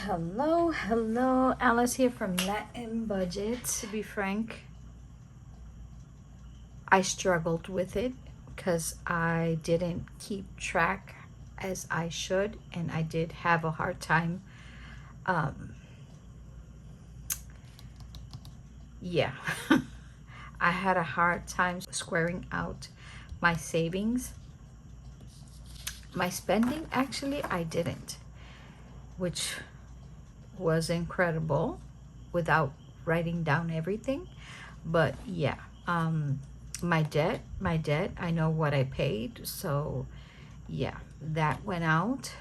Hello, Alice here from Latin Budget. To be frank, I struggled with it because I didn't keep track as I should, and I did have a hard time. Yeah, I had a hard time squaring out my savings. My spending, actually, I didn't, which was incredible without writing down everything. But yeah, my debt, I know what I paid, so yeah, that went out.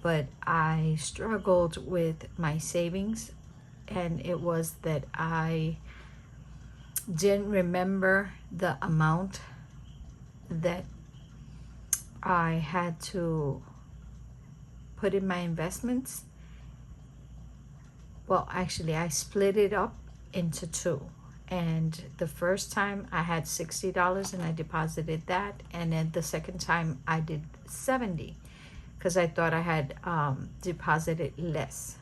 But I struggled with my savings, and it was that I didn't remember the amount that I had to put in my investments. Well, actually, I split it up into two. And the first time I had $60 and I deposited that. And then the second time I did 70 because I thought I had deposited less.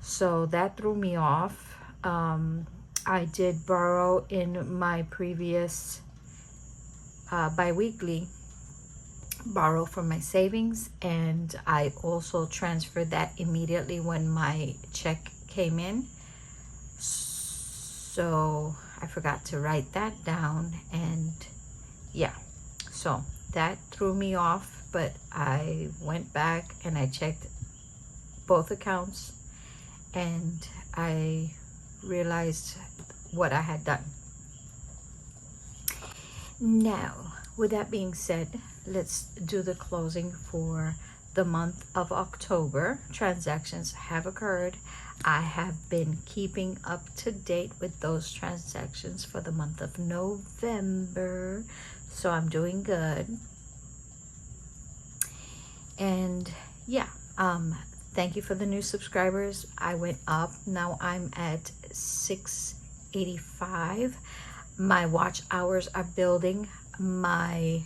So that threw me off. I did borrow in my previous biweekly, borrow from my savings, and I also transferred that immediately when my check came in. So I forgot to write that down, and yeah, so that threw me off. But I went back and I checked both accounts, and I realized what I had done. Now, with that being said, let's do the closing for the month of October. Transactions have occurred. I have been keeping up to date with those transactions for the month of November, so I'm doing good. And yeah, thank you for the new subscribers. I went up. Now I'm at 685. My watch hours are building. My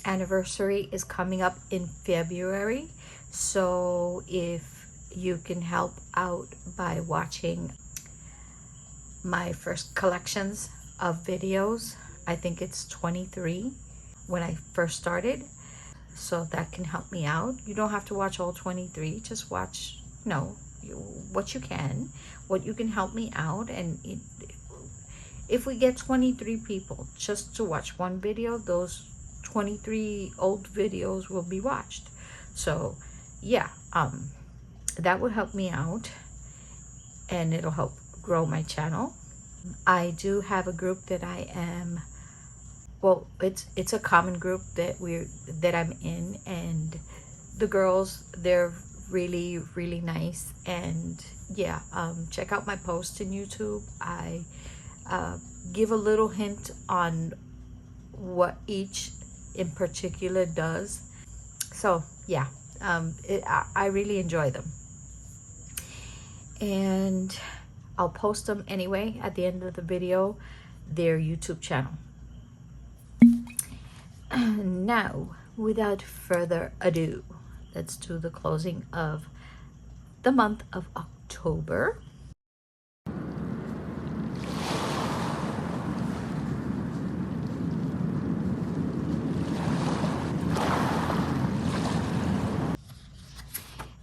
anniversary is coming up in February, so if you can help out by watching my first collections of videos, I think it's 23 when I first started, so that can help me out. You don't have to watch all 23, just watch what you can, what you can help me out. And if we get 23 people just to watch one video, those 23 old videos will be watched. So yeah, that would help me out, and it'll help grow my channel. I do have a group that I am, well, it's a common group that I'm in, and the girls, they're really nice. And yeah, check out my posts in YouTube. I give a little hint on what each in particular does. So yeah, I really enjoy them, and I'll post them anyway at the end of the video, their YouTube channel. Now, without further ado, let's do the closing of the month of October.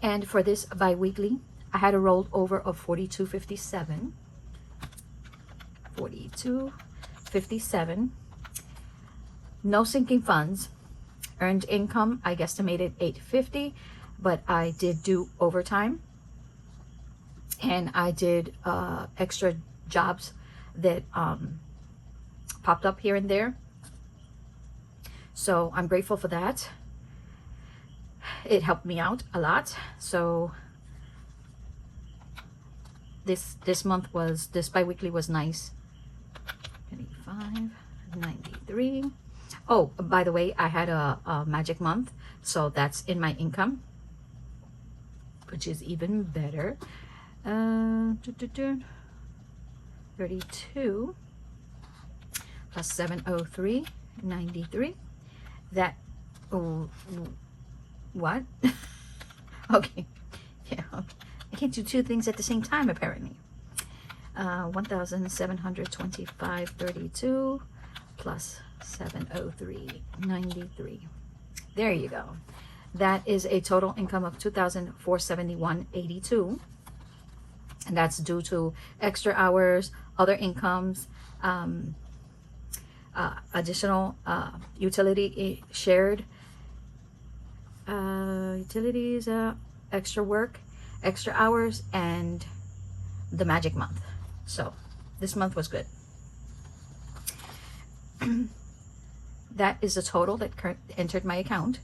And for this bi-weekly, I had a rollover of 42.57. 42.57. No sinking funds. Earned income, I guesstimated $850, but I did do overtime, and I did extra jobs that popped up here and there. So I'm grateful for that. It helped me out a lot. So this bi-weekly was nice. 25.93. Oh, by the way, I had a magic month, so that's in my income, which is even better. 32 plus 703.93. That, oh, what? Okay. Yeah. Okay. I can't do two things at the same time, apparently. 1,725.32 plus 703.93. There you go. That is a total income of 2,471.82. And that's due to extra hours, other incomes, additional utility shared utilities, extra work, extra hours, and the magic month. So this month was good. That is the total that entered my account.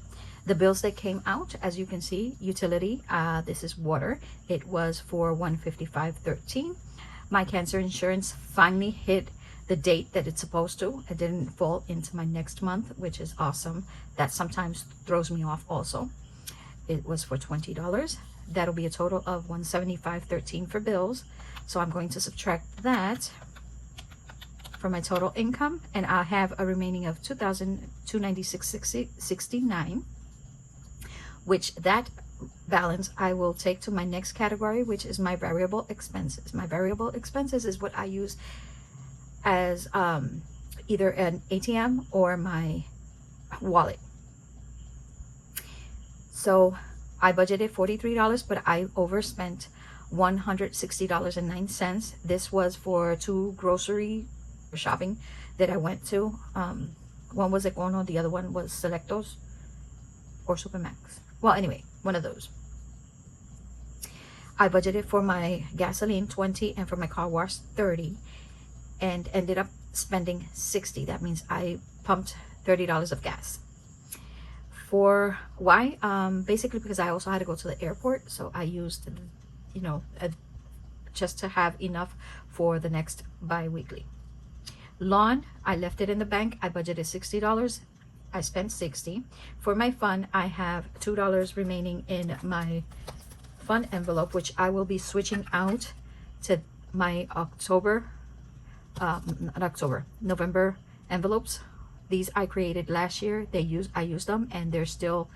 The bills that came out, as you can see, utility, this is water. It was for $155.13. My cancer insurance finally hit the date that it's supposed to. It didn't fall into my next month, which is awesome. That sometimes throws me off also. It was for $20. That'll be a total of $175.13 for bills. So I'm going to subtract that from my total income, and I'll have a remaining of $2,296.69, which that balance I will take to my next category, which is my variable expenses. My variable expenses is what I use as either an ATM or my wallet. So I budgeted $43, but I overspent $160.09. This was for 2 grocery shopping that I went to. One was Econo, the other one was Selectos or Supermax. Well, anyway, one of those. I budgeted for my gasoline $20 and for my car wash $30, and ended up spending $60. That means I pumped $30 of gas. For why? Basically because I also had to go to the airport, so I used, you know, just to have enough for the next bi-weekly. Lawn, I left it in the bank. I budgeted $60. I spent $60. For my fund, I have $2 remaining in my fund envelope, which I will be switching out to my November envelopes. These I created last year. I used them, and they're still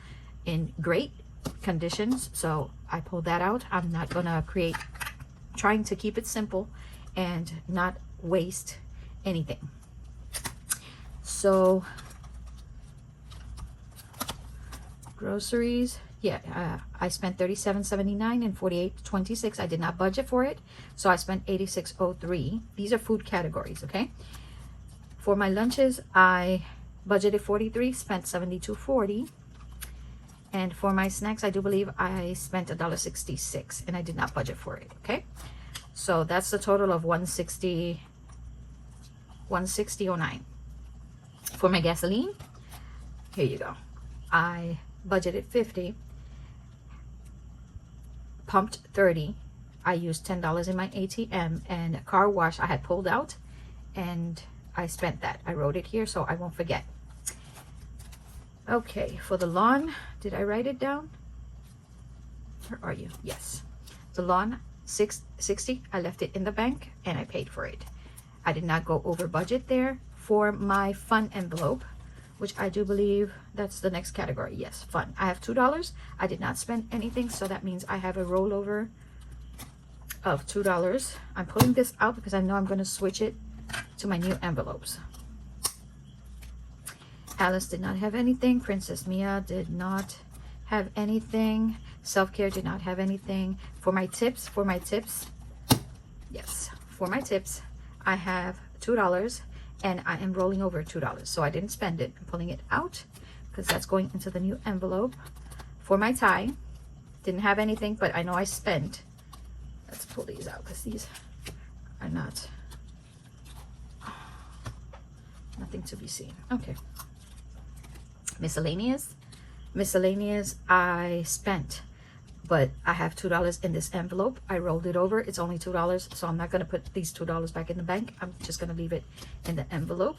in great conditions, so I pulled that out. I'm not gonna trying to keep it simple and not waste anything. So groceries, yeah, I spent $37.79 and $48.26. I did not budget for it, so I spent $86.03. These are food categories, okay? For my lunches, I budgeted $43, spent $72.40. And for my snacks, I do believe I spent $1.66, and I did not budget for it, okay? So that's the total of $160.09. For my gasoline, here you go. I budgeted $50, pumped $30. I used $10 in my ATM, and car wash I had pulled out, and I spent that. I wrote it here so I won't forget. Okay, for the lawn, did I write it down? Where are you? Yes. The lawn, $60. I left it in the bank and I paid for it. I did not go over budget there. For my fund envelope, which I do believe that's the next category. Yes, fund. I have $2. I did not spend anything, so that means I have a rollover of $2. I'm pulling this out because I know I'm going to switch it to my new envelopes. Alice did not have anything. Princess Mia did not have anything. Self-care did not have anything. For my tips, yes, for my tips, I have $2, and I am rolling over $2. So I didn't spend it. I'm pulling it out because that's going into the new envelope. For my tie, didn't have anything, but I know I spent. Let's pull these out because these are nothing to be seen. Okay. Miscellaneous, I spent, but I have $2 in this envelope. I rolled it over. It's only $2, so I'm not going to put these $2 back in the bank. I'm just going to leave it in the envelope.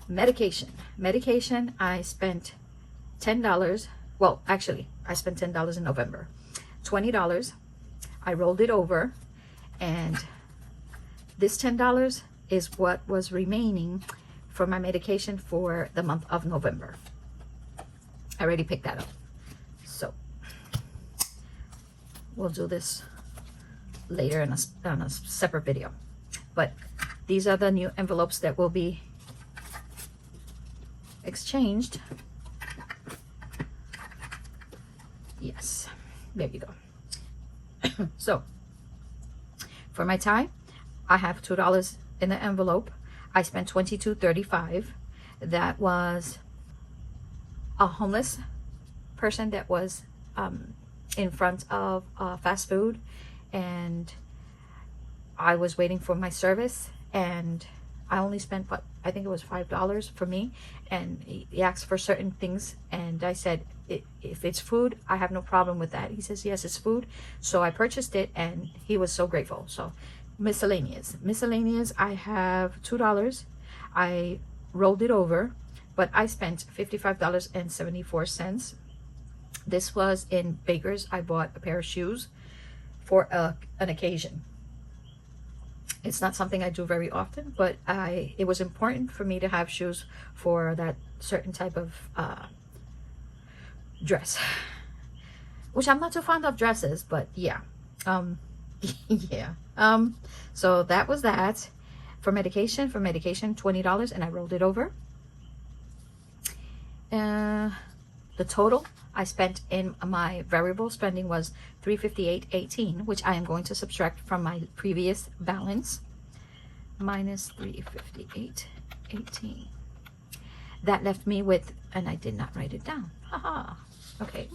Medication, I spent $10. Well, actually, I spent $10 in November. $20. I rolled it over, and this $10 is what was remaining for my medication for the month of November. I already picked that up. So we'll do this later in on a separate video. But these are the new envelopes that will be exchanged. Yes, there you go. So for my tie, I have $2 in the envelope. I spent $22.35. That was a homeless person that was in front of fast food, and I was waiting for my service, and I only spent, what, I think it was $5 for me, and he asked for certain things, and I said, if it's food, I have no problem with that. He says, yes, it's food. So I purchased it, and he was so grateful. So miscellaneous, I have $2. I rolled it over, but I spent $55.74. This was in Baker's. I bought a pair of shoes for an occasion. It's not something I do very often, but it was important for me to have shoes for that certain type of dress, which I'm not too fond of dresses, but yeah. Yeah. So that was that. For medication, $20, and I rolled it over. The total I spent in my variable spending was $358.18, which I am going to subtract from my previous balance, minus $358.18. That left me with, and I did not write it down. Haha. Okay.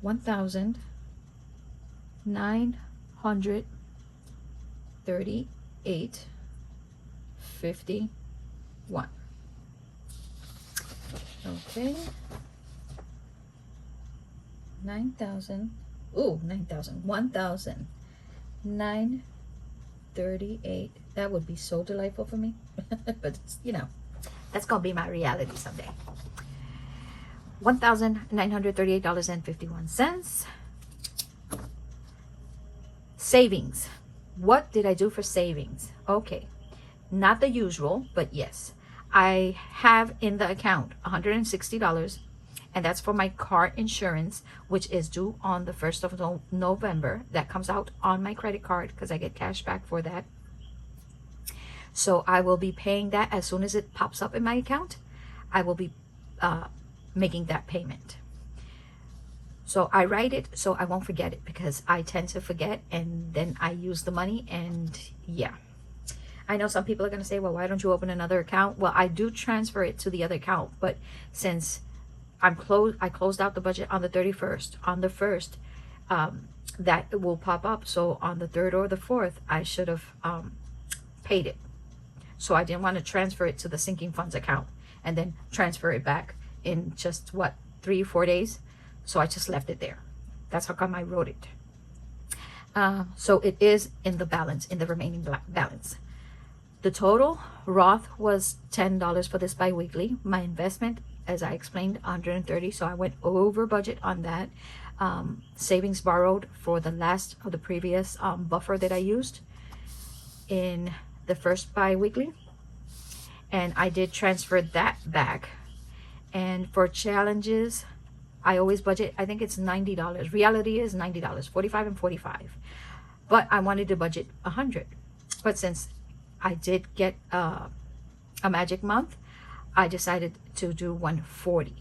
$1,938.51. Okay. 1,938. That would be so delightful for me. But it's, you know, that's gonna be my reality someday. $1,938.51. Savings. What did I do for savings? Okay, not the usual, but yes, I have in the account $160, and that's for my car insurance, which is due on the 1st of November. That comes out on my credit card because I get cash back for that. So I will be paying that as soon as it pops up in my account. I will be making that payment. So I write it so I won't forget it, because I tend to forget and then I use the money, and yeah. I know some people are going to say, well, why don't you open another account? Well, I do transfer it to the other account, but since I closed out the budget on the 31st, on the 1st, that will pop up. So on the 3rd or the 4th, I should have paid it. So I didn't want to transfer it to the sinking funds account and then transfer it back in just, what, 3 or 4 days. So I just left it there. That's how come I wrote it. So it is in the balance, in the remaining balance. The total Roth was $10 for this biweekly. My investment, as I explained, $130. So I went over budget on that. Savings borrowed for the last of the previous buffer that I used in the first biweekly, and I did transfer that back. And for challenges, I always budget, I think it's $90. Reality is $90, 45 and 45. But I wanted to budget 100. But since I did get a magic month, I decided to do 140.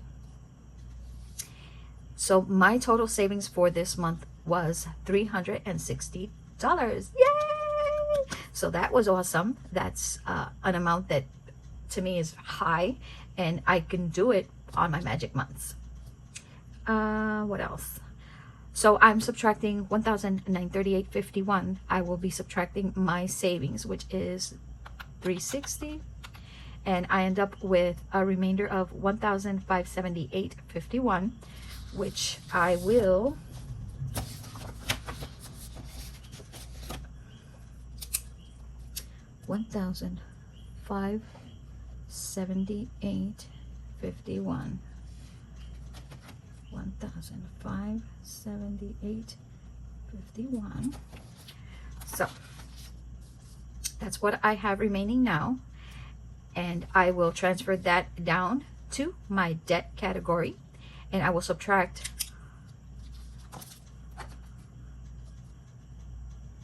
So my total savings for this month was $360. Yay! So that was awesome. That's an amount that to me is high, and I can do it on my magic months. What else? So I'm subtracting $1,938.51. I will be subtracting my savings, which is $360, and I end up with a remainder of $1,578.51, which I will $1,578.51. $1,578.51. So that's what I have remaining now, and I will transfer that down to my debt category, and I will subtract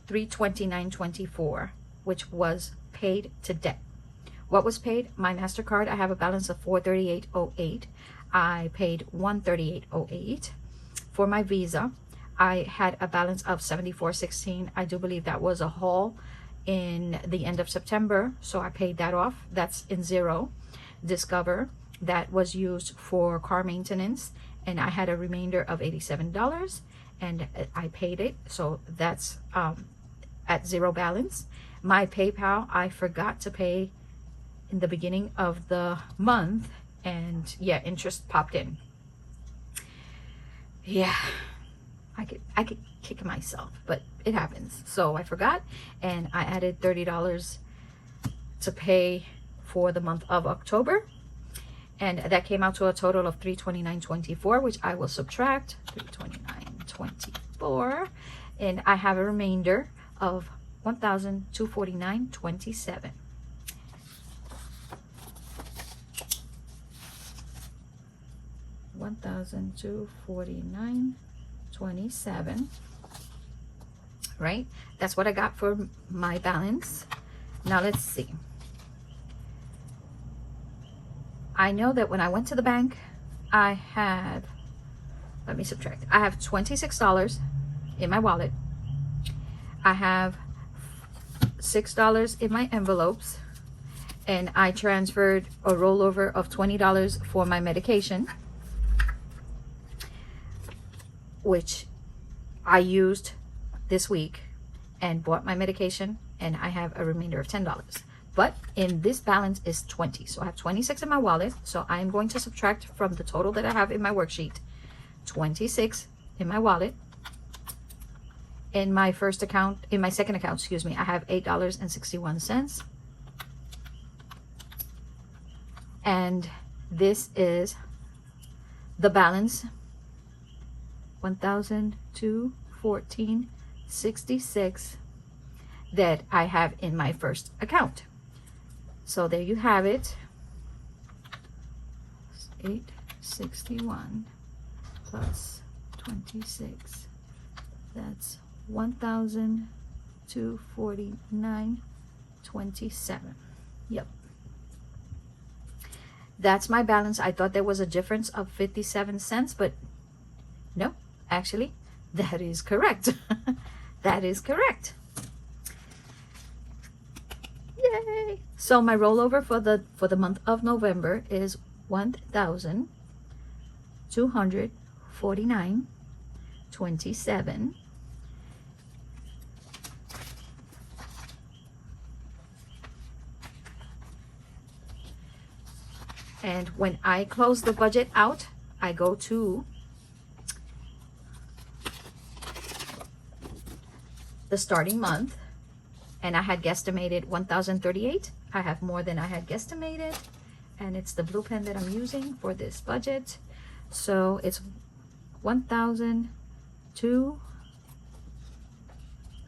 $329.24, which was paid to debt. What was paid? My MasterCard, I have a balance of $438.08. I paid $138.08. For my Visa, I had a balance of $74.16. I do believe that was a haul in the end of September, so I paid that off. That's in zero. Discover, that was used for car maintenance, and I had a remainder of $87, and I paid it, so that's at zero balance. My PayPal, I forgot to pay in the beginning of the month, and yeah, interest popped in. Yeah, I could kick myself, but it happens. So I forgot, and I added $30 to pay for the month of October, and that came out to a total of $329.24, which I will subtract $329.24, and I have a remainder of $1,249.27. $1,249.27, right? That's what I got for my balance. Now let's see. I know that when I went to the bank, I had, let me subtract. I have $26 in my wallet. I have $6 in my envelopes, and I transferred a rollover of $20 for my medication, which I used this week and bought my medication, and I have a remainder of $10. But in this balance is 20. So I have 26 in my wallet. So I am going to subtract from the total that I have in my worksheet, 26 in my wallet. In my first account, in my second account, excuse me, I have $8.61. And this is the balance, $1,214.66 that I have in my first account. So there you have it. 861 plus 26. That's $1,249.27. Yep. That's my balance. I thought there was a difference of 57 cents, but no, actually, that is correct. That is correct. Yay! So my rollover for the month of November is $1,249.27. And when I close the budget out, I go to the starting month, and I had guesstimated 1,038. I have more than I had guesstimated, and it's the blue pen that I'm using for this budget. So it's 1,002.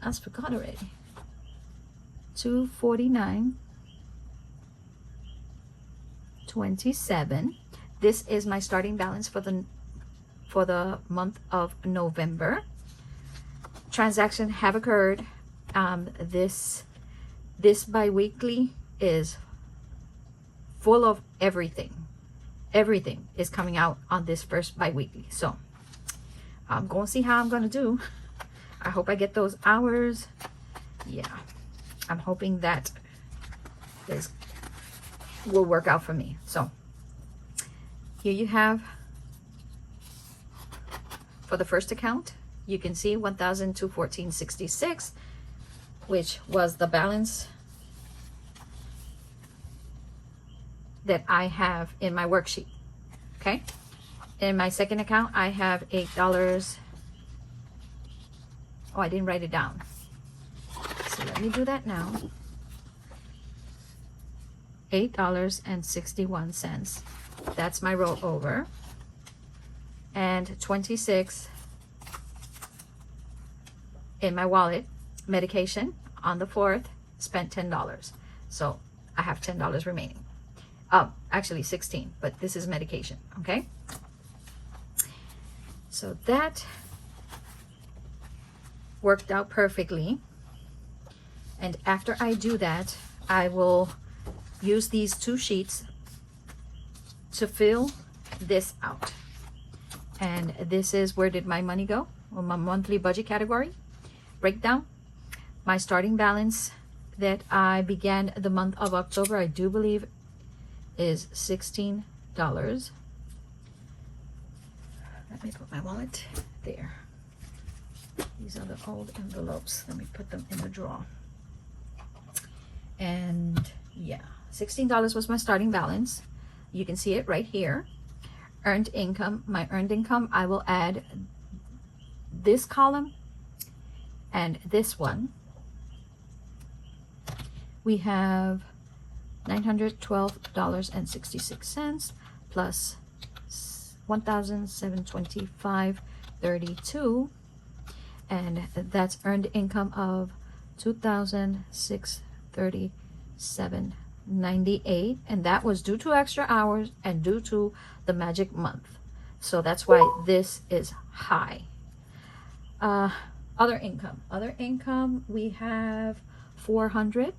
I forgot already. 249.27. This is my starting balance for the month of November. Transactions have occurred. This biweekly is full of everything. Everything is coming out on this first biweekly. So I'm going to see how I'm going to do. I hope I get those hours. Yeah, I'm hoping that this will work out for me. So here you have, for the first account, you can see 1,214.66, which was the balance that I have in my worksheet. Okay. In my second account, I have $8. Oh, I didn't write it down. So let me do that now. $8.61. That's my rollover. And 26 in my wallet. Medication on the 4th, spent $10. So I have $10 remaining. Actually 16, but this is medication. Okay. So that worked out perfectly. And after I do that, I will use these 2 sheets to fill this out. And this is where did my money go? Well, my monthly budget category breakdown. My starting balance that I began the month of October, I do believe, is $16. Let me put my wallet there. These are the old envelopes. Let me put them in the drawer. And yeah, $16 was my starting balance. You can see it right here. Earned income, my earned income, I will add this column and this one. We have $912.66 plus $1,725.32, and that's earned income of $2,637.98, and that was due to extra hours and due to the magic month. So that's why this is high. Other income, we have 400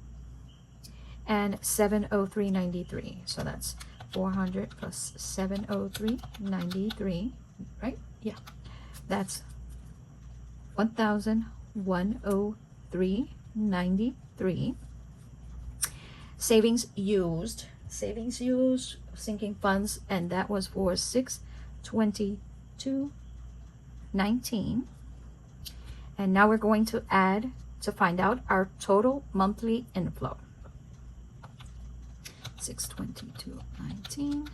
and 703.93. So that's 400 plus 703.93, right? Yeah, that's 1,103.93. Savings used, sinking funds, and that was for 622.19. And now we're going to add to find out our total monthly inflow. 622.19.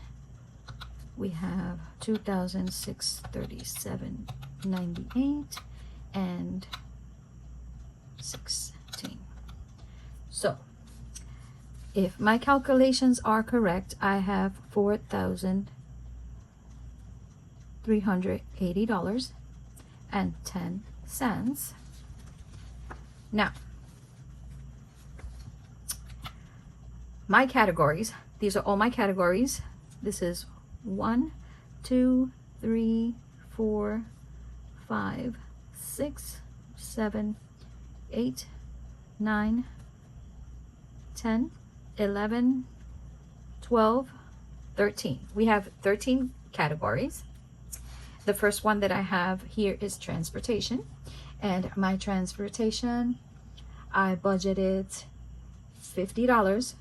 We have 2,637.98 and 16. So if my calculations are correct, I have $4,380.10. Now, my categories, these are all my categories. This is 1, 2, 3, 4, 5, 6, 7, 8, 9, 10, 11, 12, 13. We have 13 categories. The first one that I have here is transportation, and my transportation, I budgeted $50,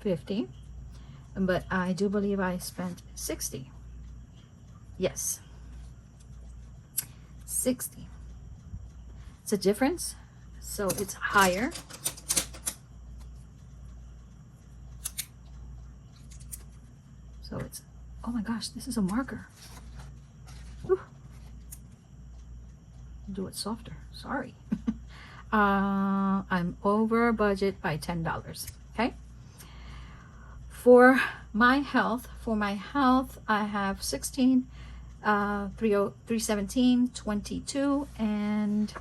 50, but I do believe I spent 60. Yes, 60. It's a difference, so it's higher. So it's, oh my gosh, this is a marker. Whew. Do it softer, sorry. I'm over budget by $10, okay? For my health, I have 16, 317, 22, and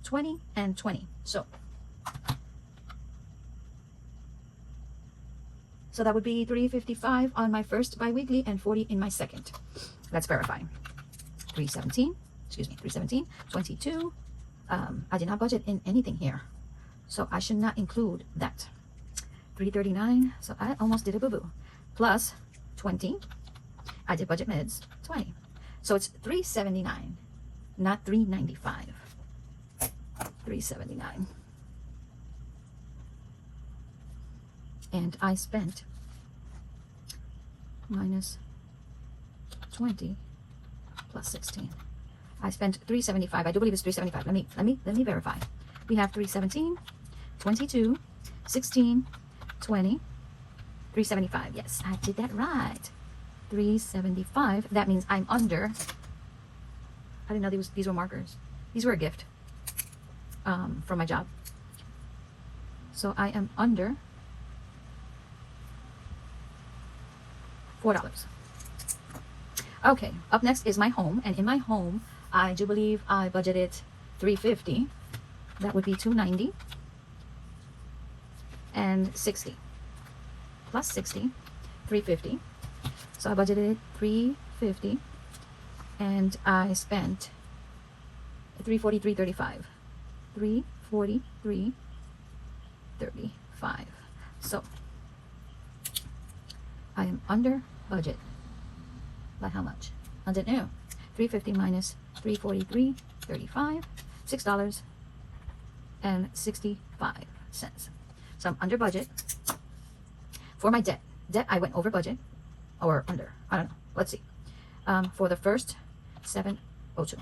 20 and 20. So that would be 355 on my first biweekly and 40 in my second. Let's verify. 317, 22. I did not budget in anything here, so I should not include that. 339, so I almost did a boo-boo. Plus 20, I did budget meds, 20. So it's 379, not 395. 379. And I spent minus 20 plus 16. I spent 375. I do believe it's 375. Let me verify. We have 317, 22, 16, 20, 375. Yes, I did that right. 375. That means I'm under. I didn't know these were markers. These were a gift from my job. So I am under $4. Okay, up next is my home, and in my home, I do believe I budgeted $350. That would be $290 and 60 plus 60, $350. So I budgeted $350 and I spent $343.35. $343.35. So I am under budget. By how much? I don't know. 350 minus 343.35, $6.65. So I'm under budget. For my debt, I went over budget or under. I don't know. Let's see. For the first 702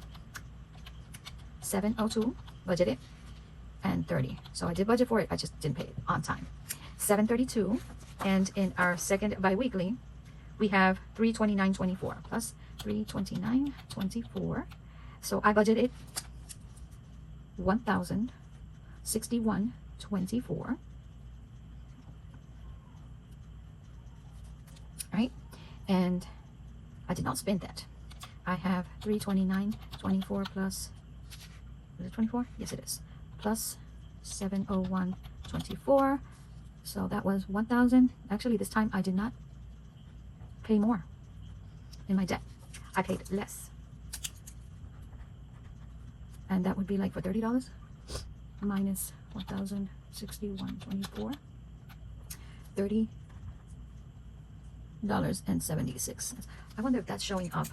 budgeted and 30. So I did budget for it. I just didn't pay it on time. 732, and in our second biweekly, we have 329.24 plus 329.24. So I budgeted 1,061.24. Right, and I did not spend that. I have 329.24 plus, is it 24? Yes, it is. Plus 701.24. So that was 1,000. Actually, this time I did not pay more in my debt. I paid less. And that would be like for $30 minus 1,061.24. $30.76. I wonder if that's showing up.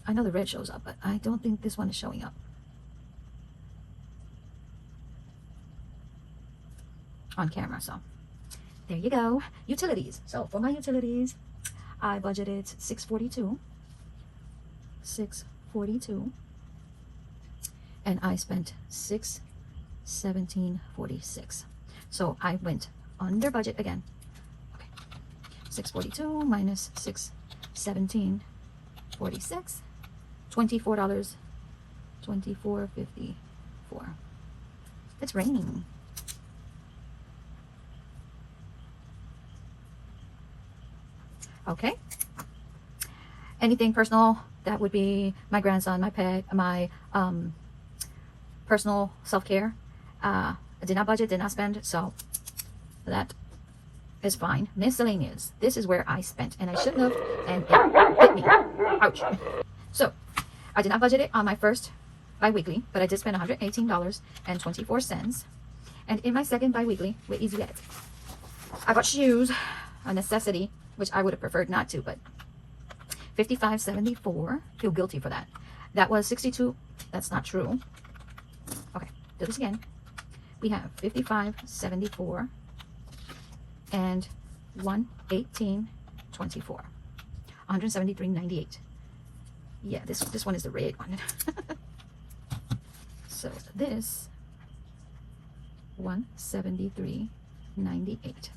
I know the red shows up, but I don't think this one is showing up on camera. So there you go. Utilities. So for my utilities, I budgeted $642, and I spent $617.46. So I went under budget again. 642 minus 617.46, $24, $24.54. It's raining. Okay. Anything personal, that would be my grandson, my pet, my personal self-care. I did not budget, did not spend, so that is fine. Miscellaneous. This is where I spent, and I shouldn't have, and it hit me. Ouch. So I did not budget it on my first biweekly, but I did spend $118.24. And in my second biweekly, with easy ed, I bought shoes, a necessity, which I would have preferred not to, but $55.74. Feel guilty for that. That was 62. That's not true. Okay, do this again. We have $55.74 and $118.24. $173.98. Yeah, this one is the red one. So this $173.98.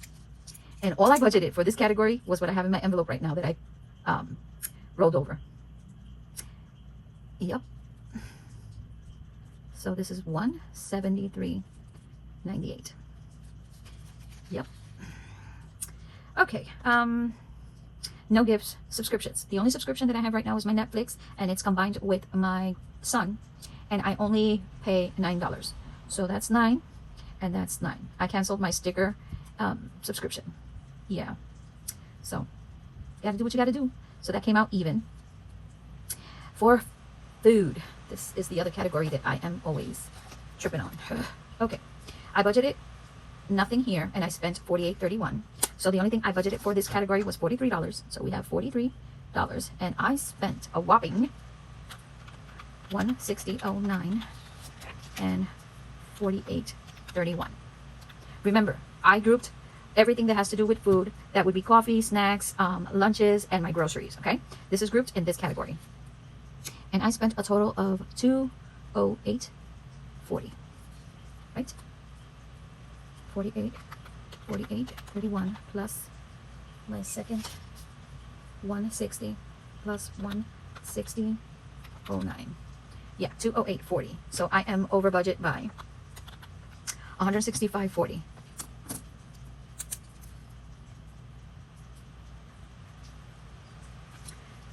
And all I budgeted for this category was what I have in my envelope right now that I rolled over. Yep. So this is $173.98. Yep. Okay. No gifts, subscriptions. The only subscription that I have right now is my Netflix, and it's combined with my son, and I only pay $9. So that's 9, and that's 9. I canceled my sticker subscription. Yeah. So you gotta do what you gotta do. So that came out even. For food, this is the other category that I am always tripping on. Okay. I budgeted nothing here, and I spent $48.31. So the only thing I budgeted for this category was $43. So we have $43, and I spent a whopping $160.09 and $48.31. Remember, I grouped everything that has to do with food. That would be coffee, snacks, lunches, and my groceries. Okay, this is grouped in this category, and I spent a total of $208.40. Right, 48.31 plus my second 160 plus 160.09. Yeah, 208.40. So I am over budget by 165.40.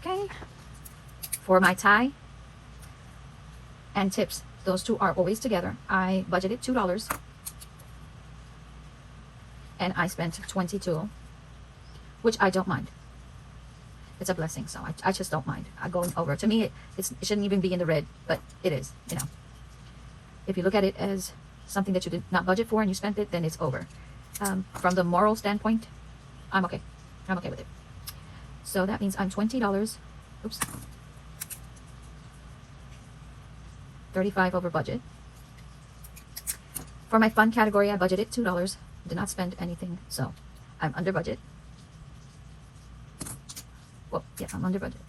Okay. For my tie and tips, those two are always together. I budgeted $2. And I spent $22, which I don't mind. it's a blessing. So I just don't mind going over. To me, it shouldn't even be in the red, but it is, you know. If you look at it as something that you did not budget for and you spent it, then it's over. From the moral standpoint, I'm okay. I'm okay with it. So that means I'm $20. Oops. 35 over budget. For my fun category, I budgeted $2. Did not spend anything, so I'm under budget. Well, yeah, I'm under budget.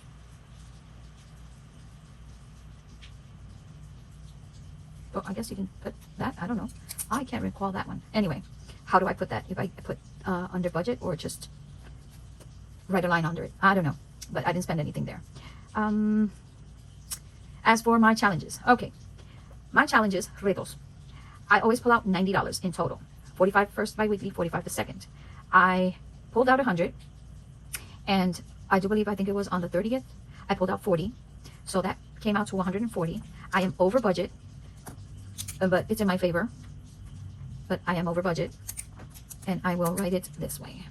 Oh, I guess you can put that. I don't know. I can't recall that one. Anyway, how do I put that? If I put under budget or just write a line under it? I don't know, but I didn't spend anything there. As for my challenges, okay, my challenges, retos. I always pull out $90 in total. 45 first biweekly, 45 the second. I pulled out 100, and I think it was on the 30th, I pulled out 40, so that came out to 140. I am over budget, but it's in my favor, but I am over budget, and I will write it this way.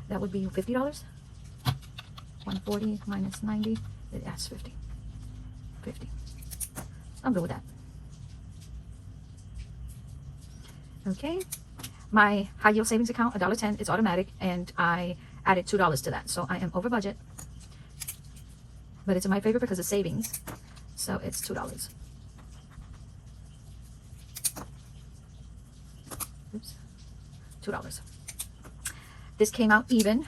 That would be $50. 140 minus 90, that's 50. 50. I'm good with that. Okay, my high yield savings account, $1.10, it's automatic, and I added $2 to that, so I am over budget, but it's in my favor because it's savings, so it's $2. Oops, $2. This came out even.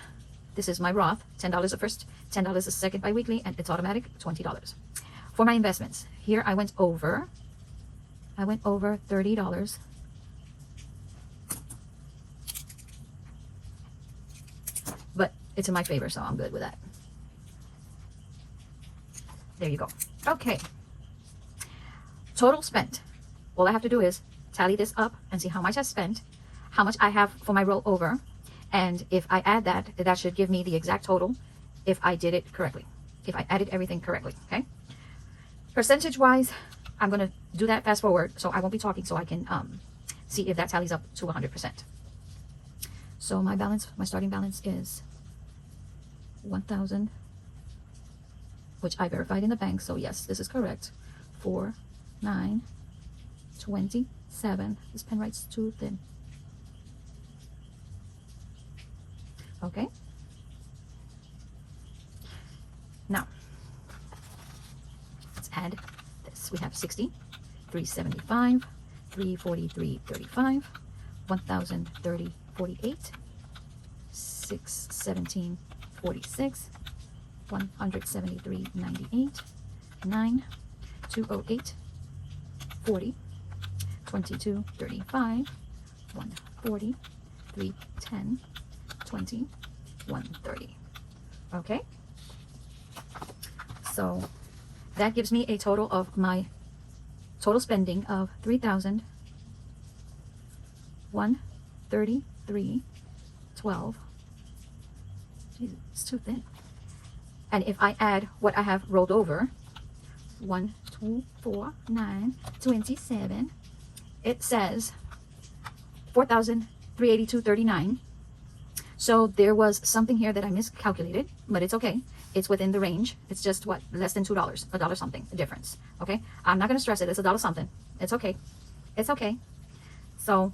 This is my Roth, $10 the first, $10 the second biweekly, and it's automatic, $20. For my investments, here I went over $30. But it's in my favor, so I'm good with that. There you go. Okay. Total spent. All I have to do is tally this up and see how much I spent, how much I have for my rollover, and if I add that, that should give me the exact total if I did it correctly, if I added everything correctly, okay? Percentage-wise, I'm going to do that fast forward, so I won't be talking, so I can see if that tallies up to 100%. So my balance, my starting balance is 1,000, which I verified in the bank, so yes, this is correct. 4, 9, 27. This pen writes too thin. Okay. Now, let's add this. We have 60, 375, 343.35, 1,030. 48, 617, 46, 173.98, 9, 208, 40, 22.35, 140, 310, 20, 130. Okay, so that gives me a total of my total spending of $3,133.12. Jesus, it's too thin. And if I add what I have rolled over, 1, 2, 4, 9, 27, it says 4,382.39. So there was something here that I miscalculated, but it's okay. It's within the range. It's just what, less than $2, $1 something, a difference. Okay, I'm not gonna stress it. It's $1 something. It's okay. It's okay. So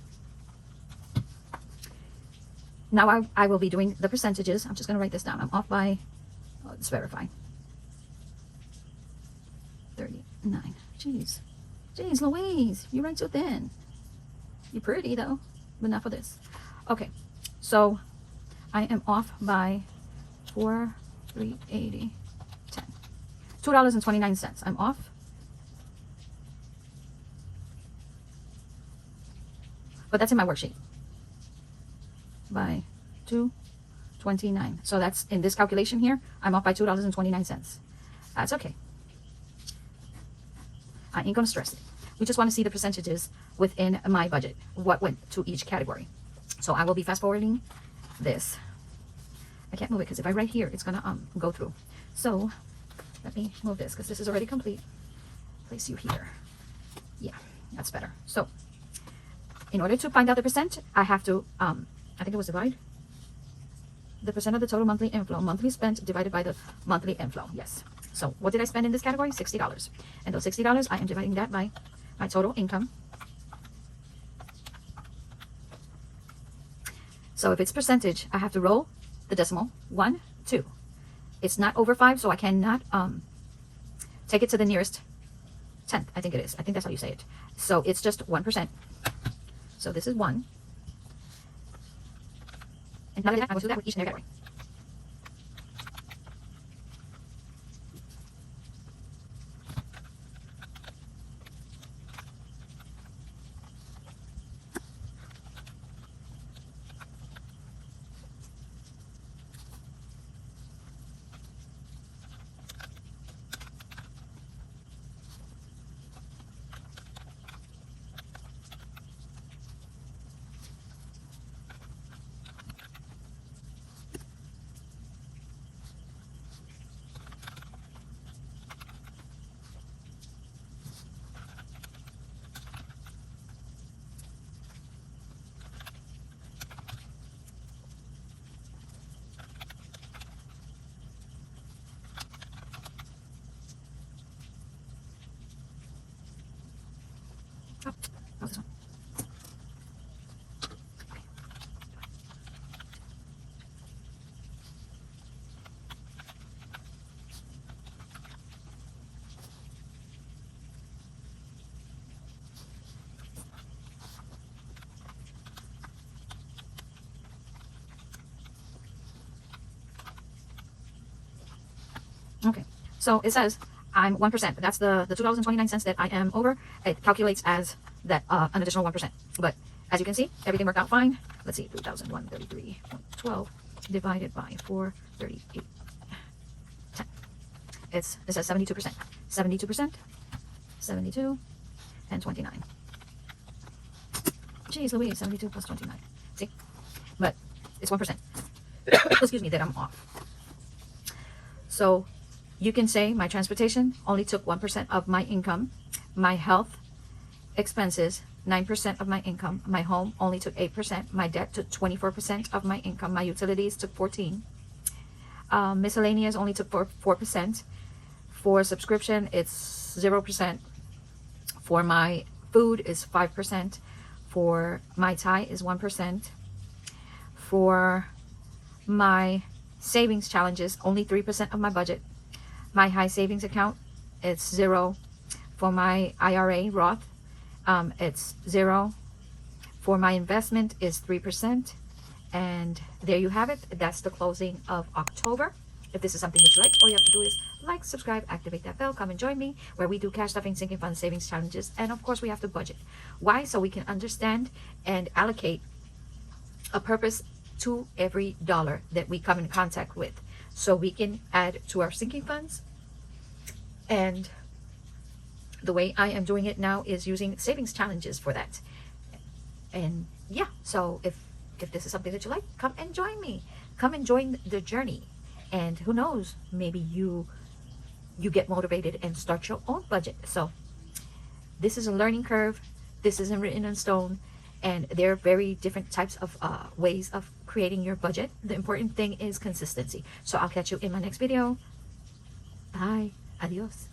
now I will be doing the percentages. I'm just gonna write this down. I'm off by, let's verify. 39. Jeez, Louise, you write too thin. You're pretty though, but not for this. Okay, so I am off by 4,380, 10. $2.29. I'm off. But that's in my worksheet. By 2.29. So that's in this calculation here. I'm off by $2.29. That's okay. I ain't gonna stress it. We just want to see the percentages within my budget, what went to each category. So I will be fast forwarding this. I can't move it because if I write here, it's gonna go through. So let me move this because this is already complete. Place you here. Yeah, that's better. So in order to find out the percent, I have to, I think it was divide. the percent of the total monthly inflow, monthly spent divided by the monthly inflow. Yes. So what did I spend in this category? $60. And those $60, I am dividing that by my total income. So if it's percentage, I have to roll the decimal. 1, 2. It's not over 5, so I cannot take it to the nearest tenth. I think it is. I think that's how you say it. So it's just 1%. So this is 1. And now that I will do that with each and every category. Oh, what's this one? Okay, so it says I'm 1%. That's the $2.29 that I am over. It calculates as that an additional 1%. But as you can see, everything worked out fine. Let's see, 3,133.12 divided by 438. 10. It says 72%. 72%, 72, and 29. Jeez Louise, 72 plus 29. See? But it's 1%. Excuse me, that I'm off. So you can say my transportation only took 1% of my income. My health expenses, 9% of my income. My home only took 8%. My debt took 24% of my income. My utilities took 14%. Miscellaneous only took 4%. For subscription, it's 0%. For my food is 5%. For my tie is 1%. For my savings challenges, only 3% of my budget. My high savings account, it's 0. For my IRA Roth, it's 0. For my investment is 3%. And there you have it. That's the closing of October. If this is something that you like, all you have to do is like, subscribe, activate that bell, come and join me where we do cash stuffing, sinking funds, savings challenges, and of course we have to budget. Why? So we can understand and allocate a purpose to every dollar that we come in contact with, so we can add to our sinking funds. And the way I am doing it now is using savings challenges for that. And yeah, so if this is something that you like, come and join me, come and join the journey. And who knows, maybe you get motivated and start your own budget. So this is a learning curve. This isn't written in stone. And there are very different types of ways of creating your budget. The important thing is consistency. So I'll catch you in my next video. Bye. Adios.